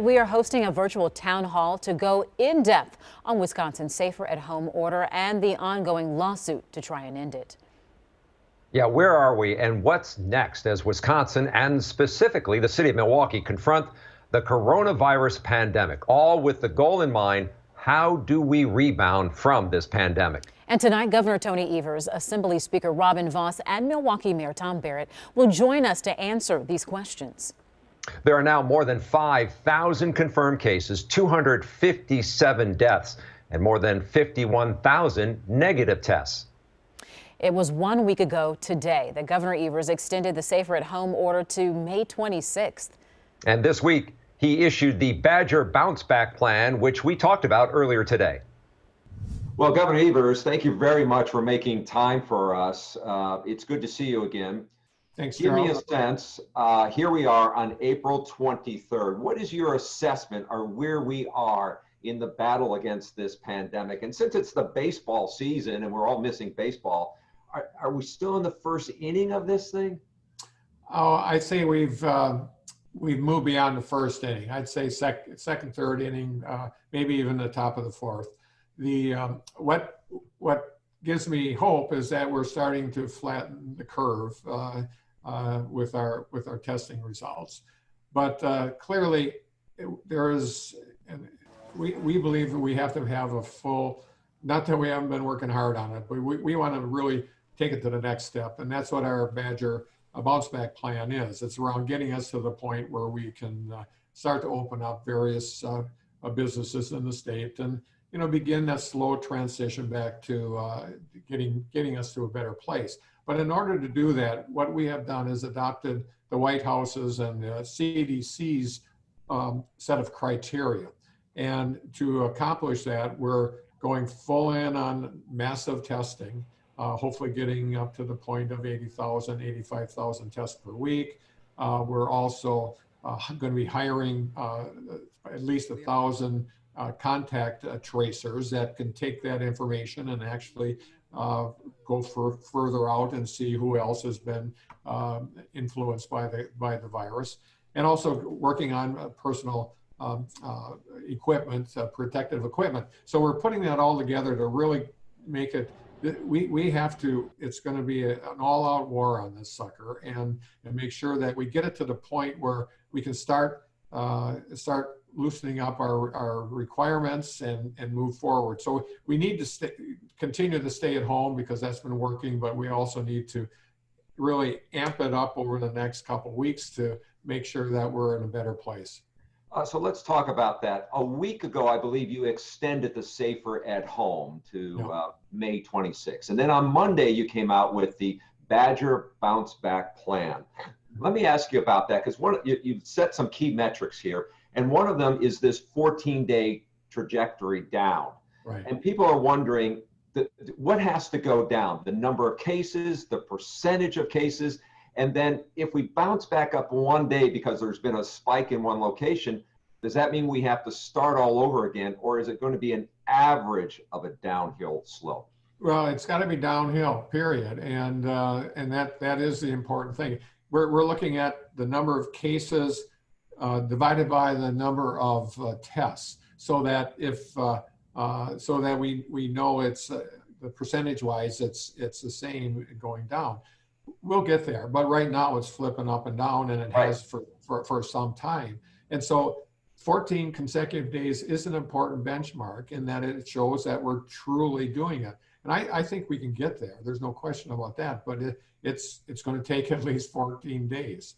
We are hosting a virtual town hall to go in depth on Wisconsin's safer at home order and the ongoing lawsuit to try and end it. Yeah, where are we and what's next as Wisconsin and specifically the city of Milwaukee confront the coronavirus pandemic, all with the goal in mind: how do we rebound from this pandemic? And tonight, Governor Tony Evers, Assembly Speaker Robin Vos, and Milwaukee Mayor Tom Barrett will join us to answer these questions. There are now more than 5,000 confirmed cases, 257 deaths, and more than 51,000 negative tests. It was 1 week ago today that Governor Evers extended the safer at home order to May 26th. And this week, he issued the Badger Bounce Back Plan, which we talked about earlier today. Well, Governor Evers, thank you very much for making time for us. It's good to see you again. Thanks, Give me a Charles. sense. Here we are on April 23rd. What is your assessment of where we are in the battle against this pandemic? And since it's the baseball season and we're all missing baseball, are we still in the first inning of this thing? Oh, I'd say we've moved beyond the first inning. I'd say second, third inning, maybe even the top of the fourth. What gives me hope is that we're starting to flatten the curve with our testing results. But clearly, we believe that we have to have a full. Not that we haven't been working hard on it, but we want to really take it to the next step, and that's what our Badger Bounce Back Plan is. It's around getting us to the point where we can start to open up various businesses in the state, and begin that slow transition back to getting us to a better place. But in order to do that, what we have done is adopted the White House's and the CDC's set of criteria, and to accomplish that, we're going full in on massive testing. Hopefully getting up to the point of 80,000, 85,000 tests per week. We're also going to be hiring at least 1,000 contact tracers that can take that information and actually go further out and see who else has been influenced by the virus. And also working on personal equipment, protective equipment. So we're putting that all together to really make it. We have to. It's going to be an all-out war on this sucker, and make sure that we get it to the point where we can start loosening up our requirements and move forward. So we need to continue to stay at home because that's been working, but we also need to really amp it up over the next couple of weeks to make sure that we're in a better place. So let's talk about that. A week ago, I believe you extended the Safer at Home to May 26th. And then on Monday, you came out with the Badger Bounce Back Plan. Let me ask you about that, because you've set some key metrics here. And one of them is this 14-day trajectory down. Right. And people are wondering what has to go down, the number of cases, the percentage of cases. And then if we bounce back up one day because there's been a spike in one location, does that mean we have to start all over again? Or is it going to be an average of a downhill slope? Well, it's got to be downhill, period. And that is the important thing. We're looking at the number of cases divided by the number of tests, so that we know it's the percentage-wise it's the same going down. We'll get there, but right now it's flipping up and down, and it has for some time. And so 14 consecutive days is an important benchmark in that it shows that we're truly doing it. And I think we can get there. There's no question about that, but it's going to take at least 14 days.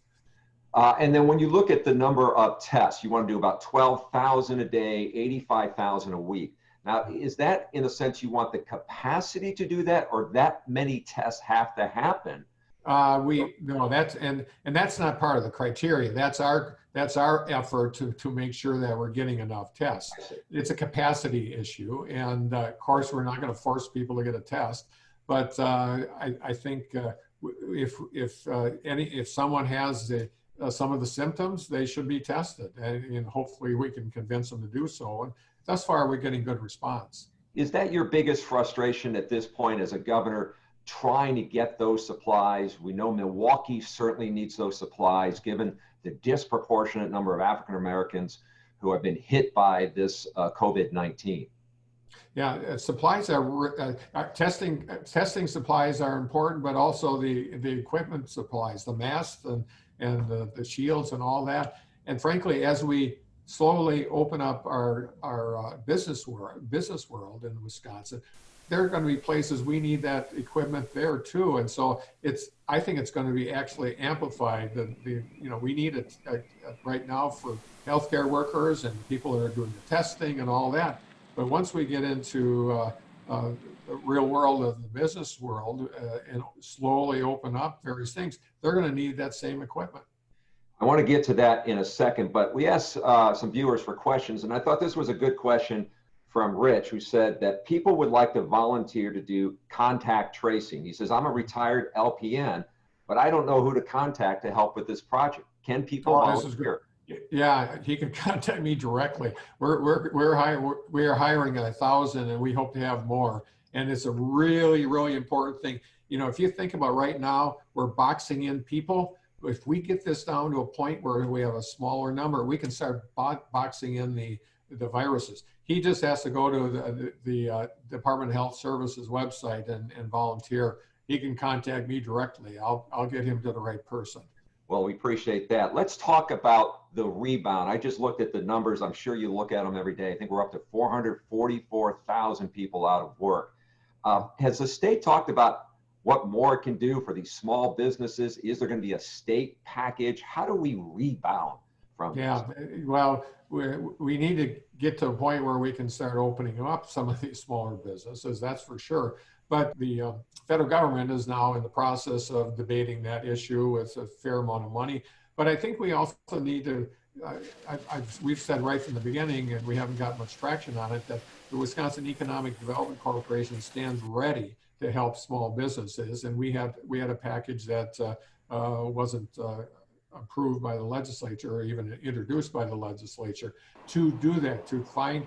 And then when you look at the number of tests, you want to do about 12,000 a day, 85,000 a week. Now, is that in a sense you want the capacity to do that, or that many tests have to happen? That's not part of the criteria. That's our effort to make sure that we're getting enough tests. It's a capacity issue, and of course we're not going to force people to get a test. But I think if someone has some of the symptoms, they should be tested, and hopefully we can convince them to do so. And thus far, we're getting good response. Is that your biggest frustration at this point as a governor, trying to get those supplies? We know Milwaukee certainly needs those supplies given the disproportionate number of African Americans who have been hit by this COVID-19. Yeah, supplies testing supplies are important, but also the equipment supplies, the masks and the shields and all that. And frankly, as we slowly open up our business world in Wisconsin, there are going to be places we need that equipment there too. And so I think it's going to be actually amplified. We need it right now for healthcare workers and people that are doing the testing and all that. But once we get into the real world of the business world and slowly open up various things, they're going to need that same equipment. I want to get to that in a second, but we asked some viewers for questions, and I thought this was a good question from Rich, who said that people would like to volunteer to do contact tracing. He says, I'm a retired LPN, but I don't know who to contact to help with this project. Can people volunteer? Yeah, he can contact me directly. We are hiring 1,000, and we hope to have more. And it's a really, really important thing. If you think about right now, we're boxing in people. If we get this down to a point where we have a smaller number, we can start boxing in the viruses. He just has to go to the Department of Health Services website and volunteer. He can contact me directly. I'll get him to the right person. Well, we appreciate that. Let's talk about the rebound. I just looked at the numbers. I'm sure you look at them every day. I think we're up to 444,000 people out of work. Has the state talked about what more it can do for these small businesses? Is there going to be a state package? How do we rebound from this? Well, we need to get to a point where we can start opening up some of these smaller businesses, that's for sure. But the federal government is now in the process of debating that issue with a fair amount of money. But I think we also need to, we've said right from the beginning, and we haven't got much traction on it, that the Wisconsin Economic Development Corporation stands ready to help small businesses. And we had a package that wasn't approved by the legislature or even introduced by the legislature to do that, to find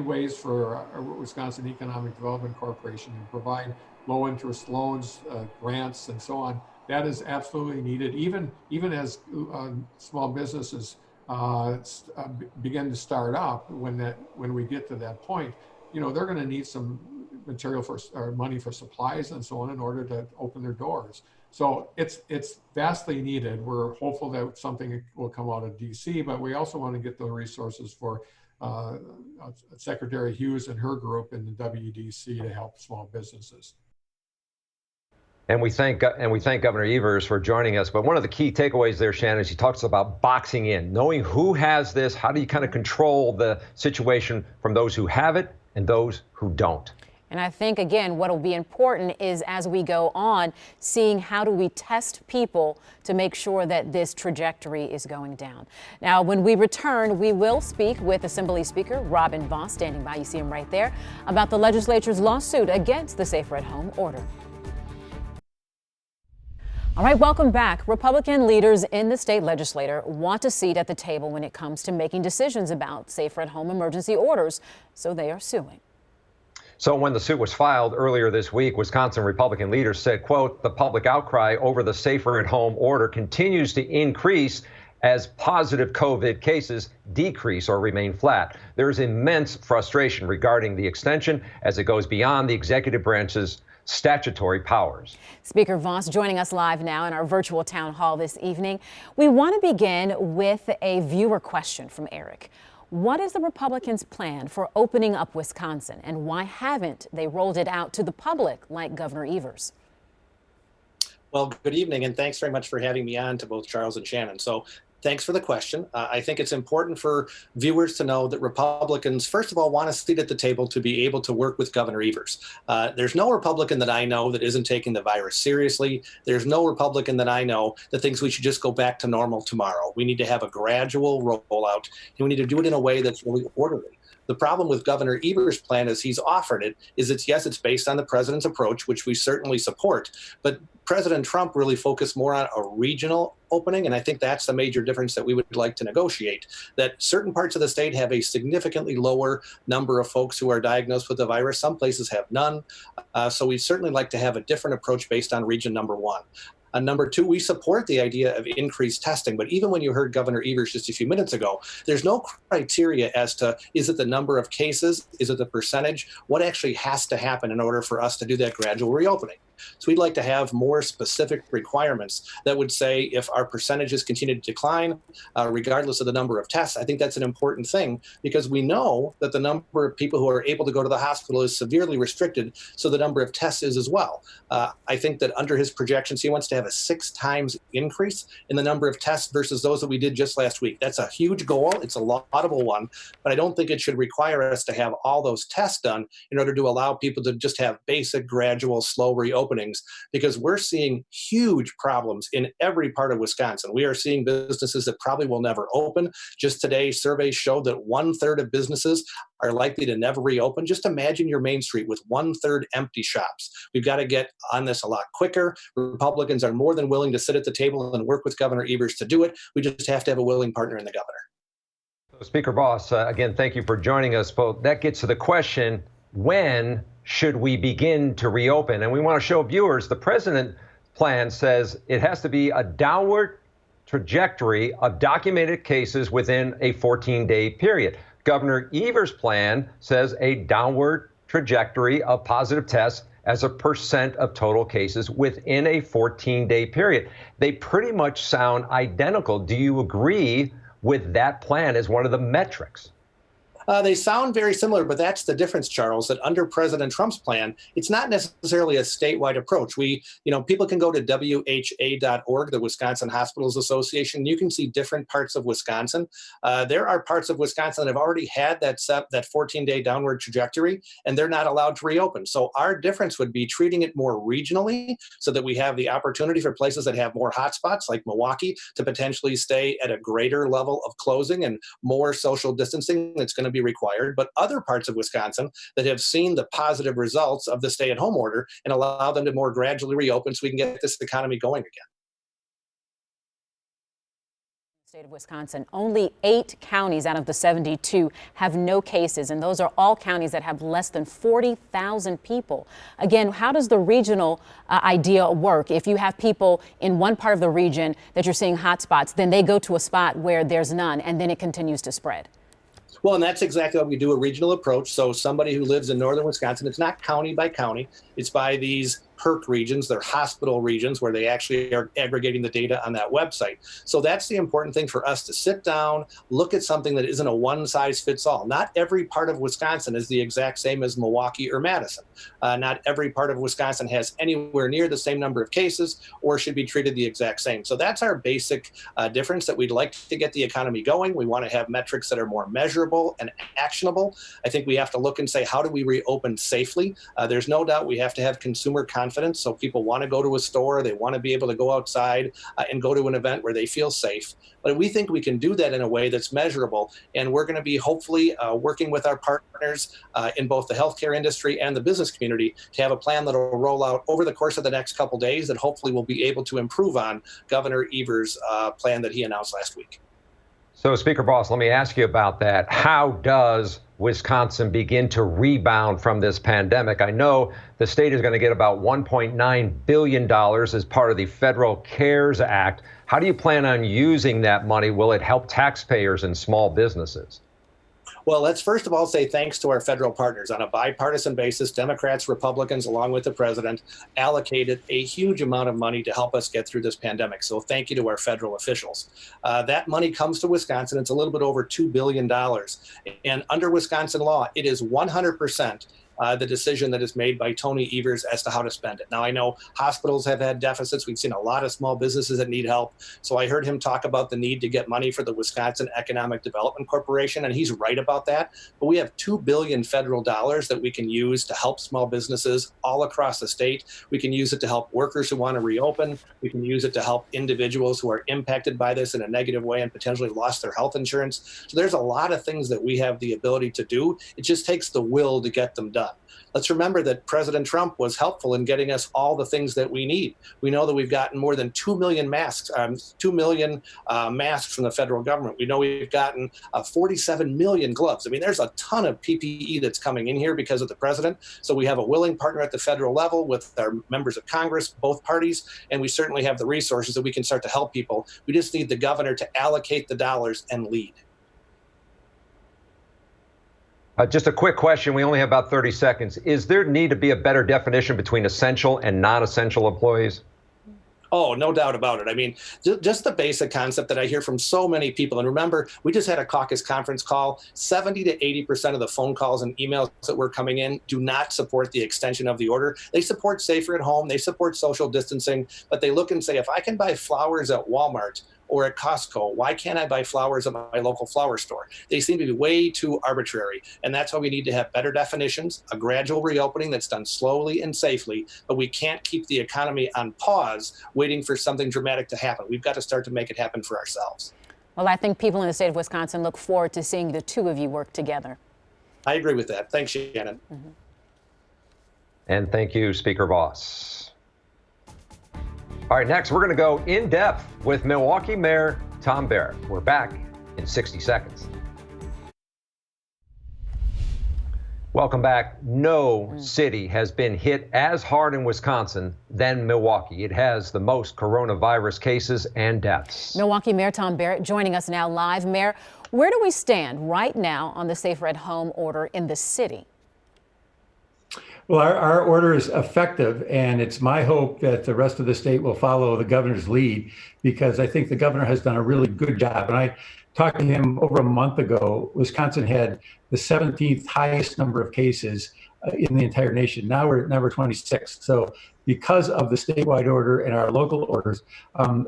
ways for Wisconsin Economic Development Corporation to provide low interest loans, grants, and so on. That is absolutely needed. Even as small businesses begin to start up, when we get to that point, they're going to need some material or money for supplies and so on in order to open their doors. So it's vastly needed. We're hopeful that something will come out of DC, but we also want to get the resources for Secretary Hughes and her group in the WDC to help small businesses. And we thank Governor Evers for joining us. But one of the key takeaways there, Shannon, is he talks about boxing in, knowing who has this. How do you kind of control the situation from those who have it and those who don't? And I think, again, what will be important is as we go on, seeing how do we test people to make sure that this trajectory is going down. Now, when we return, we will speak with Assembly Speaker Robin Vos, standing by, you see him right there, about the legislature's lawsuit against the Safer at Home order. All right, welcome back. Republican leaders in the state legislature want a seat at the table when it comes to making decisions about Safer at Home emergency orders, so they are suing. So when the suit was filed earlier this week, Wisconsin Republican leaders said, quote, the public outcry over the Safer at Home order continues to increase as positive COVID cases decrease or remain flat. There's immense frustration regarding the extension as it goes beyond the executive branch's statutory powers. Speaker Vos joining us live now in our virtual town hall this evening. We want to begin with a viewer question from Eric. What is the Republicans' plan for opening up Wisconsin, and why haven't they rolled it out to the public like Governor Evers? Well, good evening, and thanks very much for having me on to both Charles and Shannon. So thanks for the question. I think it's important for viewers to know that Republicans, first of all, want a seat at the table to be able to work with Governor Evers. There's no Republican that I know that isn't taking the virus seriously. There's no Republican that I know that thinks we should just go back to normal tomorrow. We need to have a gradual rollout, and we need to do it in a way that's really orderly. The problem with Governor Evers' plan as he's offered it is it's based on the president's approach, which we certainly support. But President Trump really focused more on a regional opening, and I think that's the major difference that we would like to negotiate, that certain parts of the state have a significantly lower number of folks who are diagnosed with the virus. Some places have none. So we'd certainly like to have a different approach based on region number one. Number two, we support the idea of increased testing. But even when you heard Governor Evers just a few minutes ago, there's no criteria as to, is it the number of cases? Is it the percentage? What actually has to happen in order for us to do that gradual reopening? So we'd like to have more specific requirements that would say if our percentages continue to decline, regardless of the number of tests. I think that's an important thing because we know that the number of people who are able to go to the hospital is severely restricted, so the number of tests is as well. I think that under his projections, he wants to have a 6 times increase in the number of tests versus those that we did just last week. That's a huge goal. It's a laudable one, but I don't think it should require us to have all those tests done in order to allow people to just have basic, gradual, slow reopenings, because we're seeing huge problems in every part of Wisconsin. We are seeing businesses that probably will never open. Just today, surveys showed that 1/3 of businesses are likely to never reopen. Just imagine your Main Street with 1/3 empty shops. We've got to get on this a lot quicker. Republicans are more than willing to sit at the table and work with Governor Evers to do it. We just have to have a willing partner in the governor. Speaker Boss, again, thank you for joining us. But that gets to the question, when should we begin to reopen? And we want to show viewers the president plan says it has to be a downward trajectory of documented cases within a 14-day period. Governor Evers' plan says a downward trajectory of positive tests as a percent of total cases within a 14-day period. They pretty much sound identical. Do you agree with that plan as one of the metrics? They sound very similar, but that's the difference, Charles, that under President Trump's plan, it's not necessarily a statewide approach. People can go to WHA.org, the Wisconsin Hospitals Association. You can see different parts of Wisconsin. There are parts of Wisconsin that have already had that 14-day downward trajectory, and they're not allowed to reopen. So our difference would be treating it more regionally so that we have the opportunity for places that have more hotspots, like Milwaukee, to potentially stay at a greater level of closing and more social distancing that's going to be required, but other parts of Wisconsin that have seen the positive results of the stay-at-home order and allow them to more gradually reopen so we can get this economy going again. State of Wisconsin, only 8 counties out of the 72 have no cases, and those are all counties that have less than 40,000 people. Again, how does the regional idea work? If you have people in one part of the region that you're seeing hotspots, then they go to a spot where there's none, and then it continues to spread. Well, and that's exactly what we do, a regional approach. So somebody who lives in northern Wisconsin, it's not county by county, it's by these PERC regions, they're hospital regions where they actually are aggregating the data on that website. So that's the important thing for us to sit down, look at something that isn't a one-size-fits-all. Not every part of Wisconsin is the exact same as Milwaukee or Madison. Not every part of Wisconsin has anywhere near the same number of cases or should be treated the exact same. So that's our basic difference, that we'd like to get the economy going. We want to have metrics that are more measurable and actionable. I think we have to look and say, how do we reopen safely? There's no doubt we have to have consumer confidence. So people want to go to a store, they want to be able to go outside and go to an event where they feel safe. But we think we can do that in a way that's measurable. And we're going to be hopefully working with our partners in both the healthcare industry and the business community to have a plan that will roll out over the course of the next couple days that hopefully will be able to improve on Governor Evers' plan that he announced last week. So, Speaker Boss, let me ask you about that. How does Wisconsin begin to rebound from this pandemic? I know the state is going to get about $1.9 billion as part of the Federal CARES Act. How do you plan on using that money? Will it help taxpayers and small businesses? Well, let's first of all say thanks to our federal partners. On a bipartisan basis, Democrats, Republicans, along with the president, allocated a huge amount of money to help us get through this pandemic. So thank you to our federal officials. That money comes to Wisconsin. It's a little bit over $2 billion. And under Wisconsin law, it is 100% the decision that is made by Tony Evers as to how to spend it. Now, I know hospitals have had deficits. We've seen a lot of small businesses that need help. So I heard him talk about the need to get money for the Wisconsin Economic Development Corporation, and he's right about that. But we have $2 billion federal dollars that we can use to help small businesses all across the state. We can use it to help workers who want to reopen. We can use it to help individuals who are impacted by this in a negative way and potentially lost their health insurance. So there's a lot of things that we have the ability to do. It just takes the will to get them done. done. Let's remember that President Trump was helpful in getting us all the things that we need. We know that we've gotten more than 2 million masks, 2 million masks from the federal government. We know we've gotten 47 million gloves. I mean, there's a ton of PPE that's coming in here because of the president. So we have a willing partner at the federal level with our members of Congress, both parties, and we certainly have the resources that we can start to help people. We just need the governor to allocate the dollars and lead. Just a quick question. We only have about 30 seconds. Is there need to be a better definition between essential and non-essential employees? Oh, no doubt about it. I mean, just the basic concept that I hear from so many people. And remember, we just had a caucus conference call. 70 to 80% of the phone calls and emails that were coming in do not support the extension of the order. They support safer at home. They support social distancing. But they look and say, if I can buy flowers at Walmart or at Costco, why can't I buy flowers at my local flower store? They seem to be way too arbitrary. And that's why we need to have better definitions, a gradual reopening that's done slowly and safely, but we can't keep the economy on pause waiting for something dramatic to happen. We've got to start to make it happen for ourselves. Well, I think people in the state of Wisconsin look forward to seeing the two of you work together. I agree with that. Thanks, Shannon. Mm-hmm. And thank you, Speaker Voss. All right, next, we're going to go in depth with Milwaukee Mayor Tom Barrett. We're back in 60 seconds. Welcome back. No city has been hit as hard in Wisconsin than Milwaukee. It has the most coronavirus cases and deaths. Milwaukee Mayor Tom Barrett joining us now live. Mayor, where do we stand right now on the Safer at Home order in the city? Well, our order is effective, and it's my hope that the rest of the state will follow the governor's lead, because I think the governor has done a really good job. And I talked to him over a month ago. Wisconsin had the 17th highest number of cases in the entire nation. Now we're at number 26. So because of the statewide order and our local orders,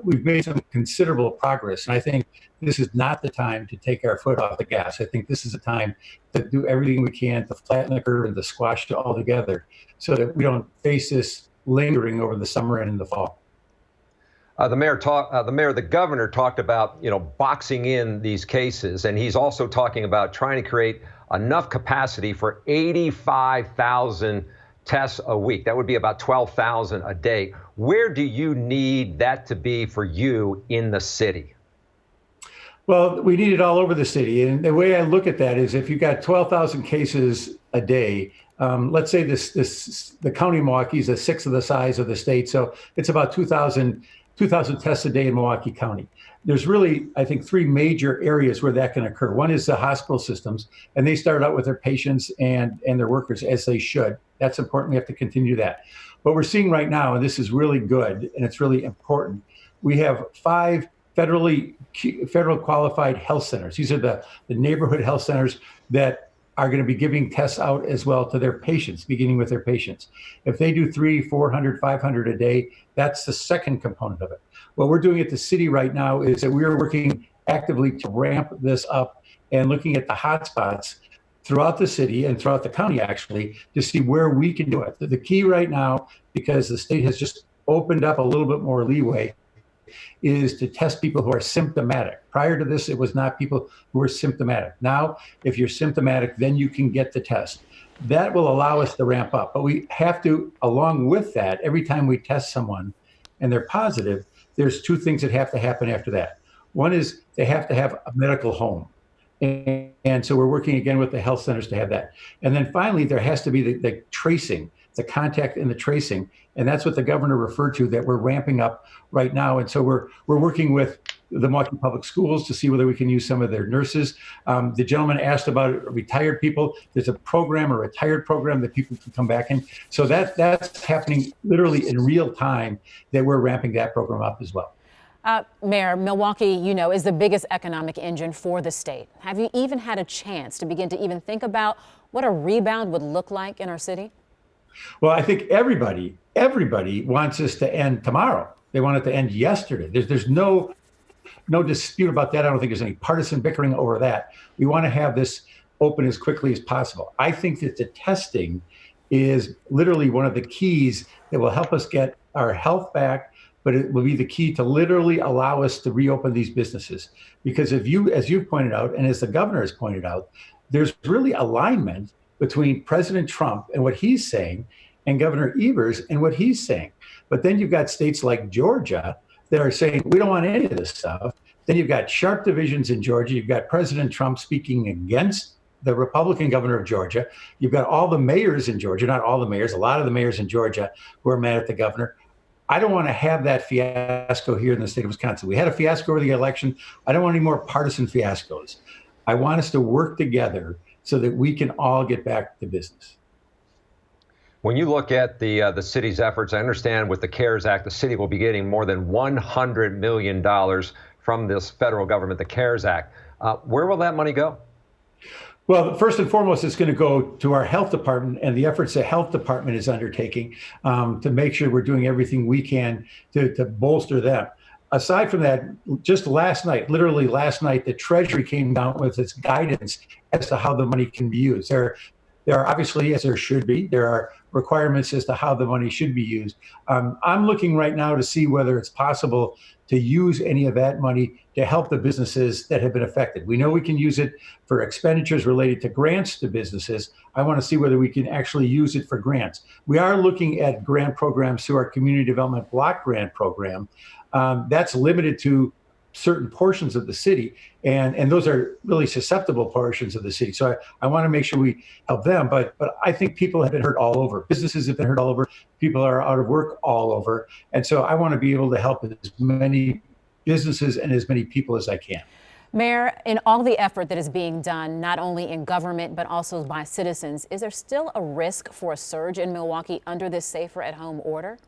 we've made some considerable progress. And I think this is not the time to take our foot off the gas. I think this is a time to do everything we can to flatten the curve and to squash it all together so that we don't face this lingering over the summer and in the fall. The governor talked about, boxing in these cases, and he's also talking about trying to create enough capacity for 85,000 tests a week. That would be about 12,000 a day. Where do you need that to be for you in the city? Well, we need it all over the city. And the way I look at that is if you've got 12,000 cases a day, let's say the county of Milwaukee is a sixth of the size of the state. So it's about 2,000 tests a day in Milwaukee County. There's really, I think, three major areas where that can occur. One is the hospital systems, and they start out with their patients and their workers, as they should. That's important. We have to continue that. What we're seeing right now, and this is really good, and it's really important, we have 5 federal qualified health centers. These are the neighborhood health centers that are going to be giving tests out as well to their patients, beginning with their patients. If they do 300, 400, 500 a day, that's the second component of it. What we're doing at the city right now is that we're working actively to ramp this up and looking at the hotspots throughout the city and throughout the county, actually, to see where we can do it. The key right now, because the state has just opened up a little bit more leeway, is to test people who are symptomatic. Prior to this, it was not people who were symptomatic. Now, if you're symptomatic, then you can get the test. That will allow us to ramp up. But we have to, along with that, every time we test someone and they're positive, there's 2 things that have to happen after that. One is they have to have a medical home. And so we're working again with the health centers to have that. And then finally, there has to be the tracing, the contact and the tracing. And that's what the governor referred to, that we're ramping up right now. And so we're working with the Milwaukee Public Schools to see whether we can use some of their nurses. The gentleman asked about retired people. There's a program, a retired program that people can come back in. So that's happening literally in real time, that we're ramping that program up as well. Mayor, Milwaukee, is the biggest economic engine for the state. Have you even had a chance to begin to even think about what a rebound would look like in our city? Well, I think everybody wants this to end tomorrow. They want it to end yesterday. There's no dispute about that. I don't think there's any partisan bickering over that. We want to have this open as quickly as possible. I think that the testing is literally one of the keys that will help us get our health back, but it will be the key to literally allow us to reopen these businesses. Because as you pointed out, and as the governor has pointed out, there's really alignment between President Trump and what he's saying and Governor Evers and what he's saying. But then you've got states like Georgia that are saying, we don't want any of this stuff. Then you've got sharp divisions in Georgia. You've got President Trump speaking against the Republican governor of Georgia. You've got all the mayors in Georgia, not all the mayors, a lot of the mayors in Georgia who are mad at the governor. I don't want to have that fiasco here in the state of Wisconsin. We had a fiasco over the election. I don't want any more partisan fiascos. I want us to work together so that we can all get back to business. When you look at the city's efforts, I understand with the CARES Act, the city will be getting more than $100 million from this federal government, the CARES Act. Where will that money go? Well, first and foremost, it's going to go to our health department and the efforts the health department is undertaking to make sure we're doing everything we can to bolster them. Aside from that, just last night, literally last night, the Treasury came down with its guidance as to how the money can be used. There are obviously, as there should be, there are requirements as to how the money should be used. I'm looking right now to see whether it's possible to use any of that money to help the businesses that have been affected. We know we can use it for expenditures related to grants to businesses. I want to see whether we can actually use it for grants. We are looking at grant programs through our Community Development Block Grant Program. That's limited to certain portions of the city, and those are really susceptible portions of the city. So I want to make sure we help them, but I think people have been hurt all over. Businesses have been hurt all over. People are out of work all over. And so I want to be able to help as many businesses and as many people as I can. Mayor, in all the effort that is being done, not only in government, but also by citizens, is there still a risk for a surge in Milwaukee under this safer at home order?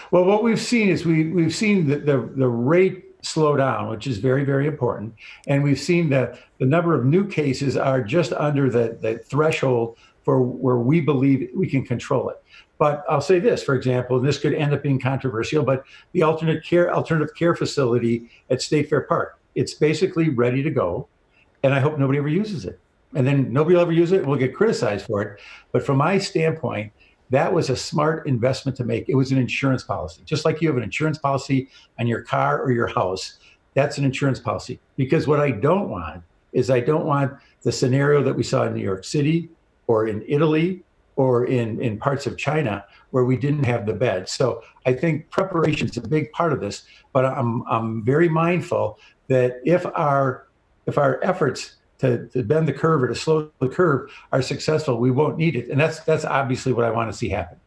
Well, what we've seen is we've seen the rate slow down, which is very, very important. And we've seen that the number of new cases are just under the threshold for where we believe we can control it. But I'll say this, for example, and this could end up being controversial, but the alternative care facility at State Fair Park, it's basically ready to go. And I hope nobody ever uses it. And then nobody will ever use it and we'll get criticized for it. But from my standpoint, that was a smart investment to make. It was an insurance policy. Just like you have an insurance policy on your car or your house, that's an insurance policy. Because what I don't want is I don't want the scenario that we saw in New York City or in Italy or in parts of China where we didn't have the beds. So I think preparation is a big part of this, but I'm very mindful that if our efforts to bend the curve or to slow the curve are successful, we won't need it. And that's obviously what I want to see happen.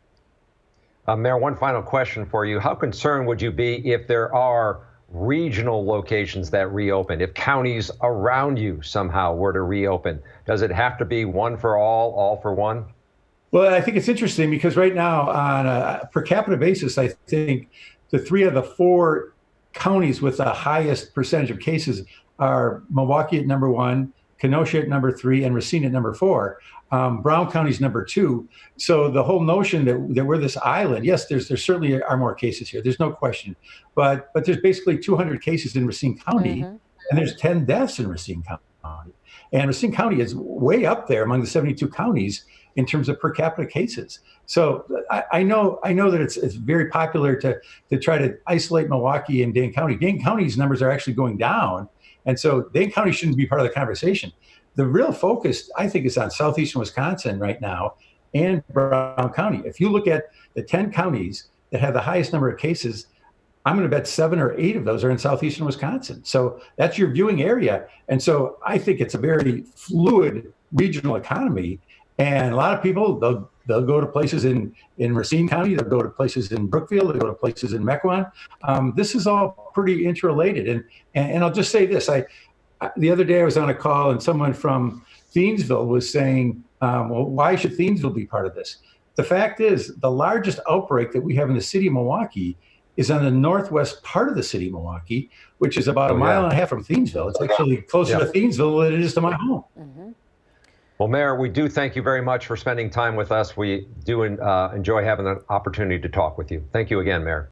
Mayor, one final question for you. How concerned would you be if there are regional locations that reopen, if counties around you somehow were to reopen? Does it have to be one for all for one? Well, I think it's interesting because right now on a per capita basis, I think the 3 of the 4 counties with the highest percentage of cases are Milwaukee at number 1, Kenosha at number 3, and Racine at number 4. Brown County's number 2. So the whole notion that we're this island, yes, there certainly are more cases here. There's no question. But there's basically 200 cases in Racine County, and there's 10 deaths in Racine County. And Racine County is way up there among the 72 counties in terms of per capita cases. So I know that it's very popular to try to isolate Milwaukee and Dane County. Dane County's numbers are actually going down. And so Dane County shouldn't be part of the conversation. The real focus, I think, is on southeastern Wisconsin right now and Brown County. If you look at the 10 counties that have the highest number of cases, I'm going to bet 7 or 8 of those are in southeastern Wisconsin. So that's your viewing area. And so I think it's a very fluid regional economy. And a lot of people, they'll go to places in Racine County, they'll go to places in Brookfield, they'll go to places in Mequon. This is all pretty interrelated. And I'll just say this, the other day I was on a call and someone from Thiensville was saying, well, why should Thiensville be part of this? The fact is, the largest outbreak that we have in the city of Milwaukee is on the northwest part of the city of Milwaukee, which is about a mile and a half from Thiensville. It's actually closer to Thiensville than it is to my home. Well, Mayor, we do thank you very much for spending time with us. We do enjoy having the opportunity to talk with you. Thank you again, Mayor.